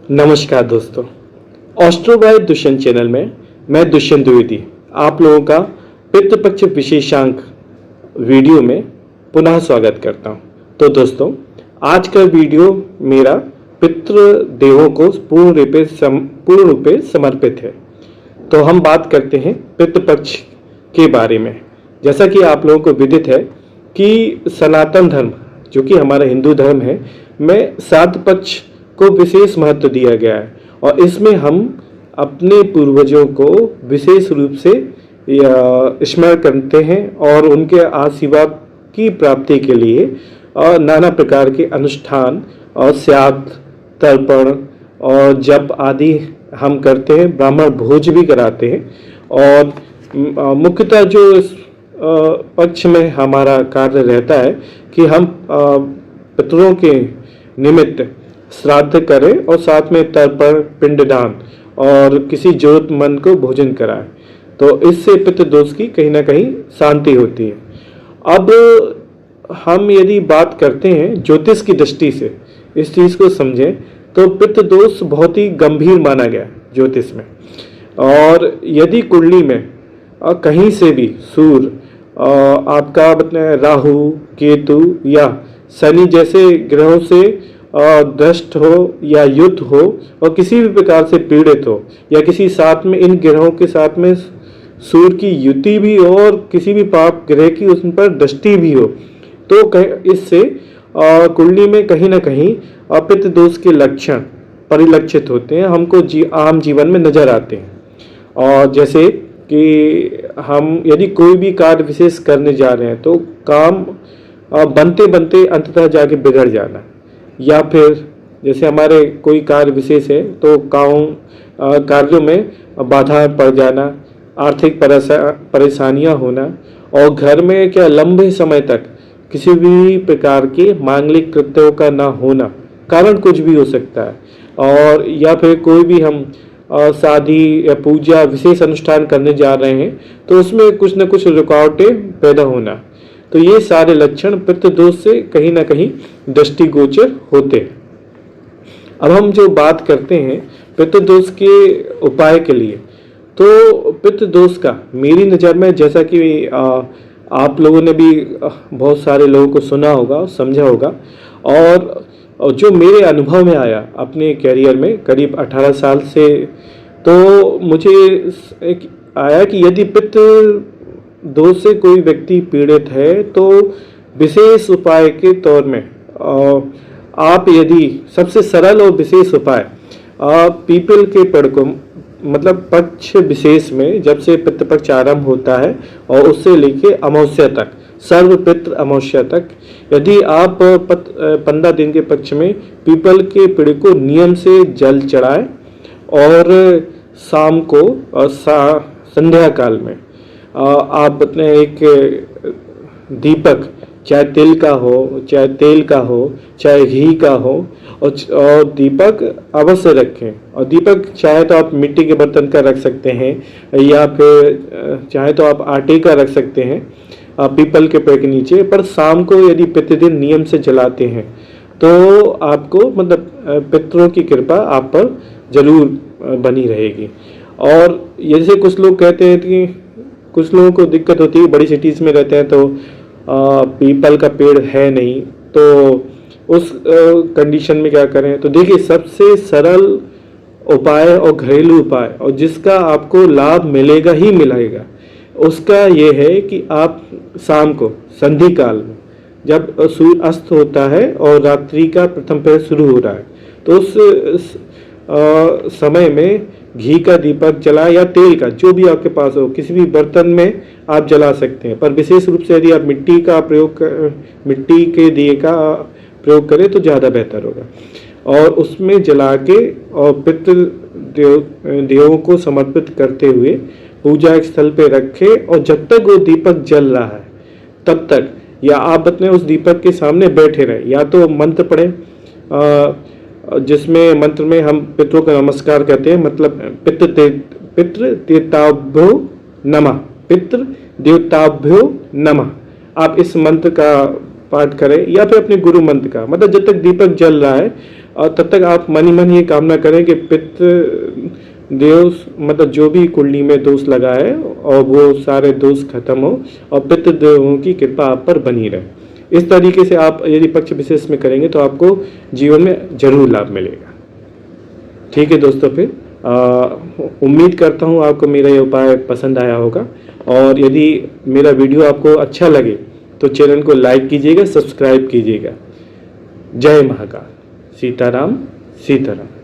नमस्कार दोस्तों, Austro bye Dushyant channel में मैं दुष्यंत द्विवेदी आप लोगों का पितृपक्ष विशेषांक वीडियो में पुनः स्वागत करता हूं। तो दोस्तों, आज का वीडियो मेरा पितृदेवों को पूर्ण रूपे समर्पित है। तो हम बात करते हैं पितृपक्ष के बारे में। जैसा कि आप लोगों को विदित है कि सनातन धर्म, जो कि हमारा हिंदू धर्म है, में श्राद्ध पक्ष को विशेष महत्व दिया गया है और इसमें हम अपने पूर्वजों को विशेष रूप से स्मरण करते हैं और उनके आशीर्वाद की प्राप्ति के लिए नाना प्रकार के अनुष्ठान और श्राद्ध, तर्पण और जप आदि हम करते हैं। ब्राह्मण भोज भी कराते हैं और मुख्यतः जो इस पक्ष में हमारा कार्य रहता है कि हम पितरों के निमित्त श्राद्ध करें और साथ में तर्पण, पिंडदान और किसी जरूरतमंद को भोजन कराएं। तो इससे पितृदोष की कहीं ना कहीं शांति होती है। अब हम यदि बात करते हैं ज्योतिष की दृष्टि से इस चीज़ को समझें तो पितृदोष बहुत ही गंभीर माना गया ज्योतिष में। और यदि कुंडली में कहीं से भी सूर्य, आपका राहु, केतु या शनि जैसे ग्रहों से दष्ट हो या युद्ध हो और किसी भी प्रकार से पीड़ित हो या किसी साथ में इन ग्रहों के साथ में सूर्य की युति भी हो और किसी भी पाप ग्रह की उन पर दृष्टि भी हो, तो इससे कुंडली में कहीं ना कहीं पितृदोष के लक्षण परिलक्षित होते हैं, हमको आम जीवन में नजर आते हैं। और जैसे कि हम यदि कोई भी कार्य विशेष करने जा रहे हैं तो काम बनते बनते अंततः जाके बिगड़ जाना, या फिर जैसे हमारे कोई कार्य विशेष है तो कार्यों में बाधा पड़ जाना, आर्थिक परेशानियां होना और घर में क्या लंबे समय तक किसी भी प्रकार के मांगलिक कृत्यों का ना होना, कारण कुछ भी हो सकता है। और या फिर कोई भी हम शादी या पूजा विशेष अनुष्ठान करने जा रहे हैं तो उसमें कुछ न कुछ रुकावटें पैदा होना, तो ये सारे लक्षण पितृदोष से कहीं ना कहीं दृष्टिगोचर होते हैं। अब हम जो बात करते हैं पितृदोष के उपाय के लिए, तो पितृदोष का मेरी नज़र में, जैसा कि आप लोगों ने भी बहुत सारे लोगों को सुना होगा, समझा होगा, और जो मेरे अनुभव में आया अपने कैरियर में करीब 18 साल से, तो मुझे एक आया कि यदि पितृदोष से कोई व्यक्ति पीड़ित है तो विशेष उपाय के तौर में आप यदि सबसे सरल और विशेष उपाय पीपल के पेड़ को, मतलब पक्ष विशेष में जब से पितृपक्ष आरंभ होता है और उससे लेके अमावस्या तक, सर्व पितृ अमावस्या तक, यदि आप 15 दिन के पक्ष में पीपल के पेड़ को नियम से जल चढ़ाएं और शाम को और संध्या काल में आप अपने एक दीपक, चाहे तिल का हो, चाहे तेल का हो, चाहे घी का हो, और दीपक अवश्य रखें। और दीपक चाहे तो आप मिट्टी के बर्तन का रख सकते हैं या फिर चाहे तो आप आटे का रख सकते हैं पीपल के पेड़ के नीचे, पर शाम को यदि प्रतिदिन नियम से जलाते हैं तो आपको, मतलब पितरों की कृपा आप पर जरूर बनी रहेगी। और जैसे कुछ लोग कहते हैं कि कुछ लोगों को दिक्कत होती है, बड़ी सिटीज़ में रहते हैं तो पीपल का पेड़ है नहीं, तो उस कंडीशन में क्या करें। तो देखिए, सबसे सरल उपाय और घरेलू उपाय और जिसका आपको लाभ मिलेगा ही मिलेगा, उसका ये है कि आप शाम को संधि काल में जब सूर्य अस्त होता है और रात्रि का प्रथम पहर शुरू हो रहा है, तो उस समय में घी का दीपक जलाएं या तेल का, जो भी आपके पास हो, किसी भी बर्तन में आप जला सकते हैं। पर विशेष रूप से यदि आप मिट्टी के दिए का प्रयोग करें तो ज़्यादा बेहतर होगा। और उसमें जला के और पितृ देवों को समर्पित करते हुए पूजा स्थल पे रखें और जब तक वो दीपक जल रहा है तब तक, या आप अपने उस दीपक के सामने बैठे रहें, या तो मंत्र पढ़ें, जिसमें मंत्र में हम पितरों का नमस्कार कहते हैं, मतलब पितृ देवताभ्यो नमः, पितृ देवताभ्यो नमः। आप इस मंत्र का पाठ करें या फिर अपने गुरु मंत्र का, मतलब जब तक दीपक जल रहा है और तब तक आप मन ही मन ये कामना करें कि पितृ देव मतलब जो भी कुंडली में दोष लगा है और वो सारे दोष खत्म हो और पितृदेवों की कृपा आप पर बनी रहे। इस तरीके से आप यदि पक्ष विशेष में करेंगे तो आपको जीवन में जरूर लाभ मिलेगा। ठीक है दोस्तों, फिर उम्मीद करता हूँ आपको मेरा ये उपाय पसंद आया होगा, और यदि मेरा वीडियो आपको अच्छा लगे तो चैनल को लाइक कीजिएगा, सब्सक्राइब कीजिएगा। जय महाकाल। सीताराम सीताराम।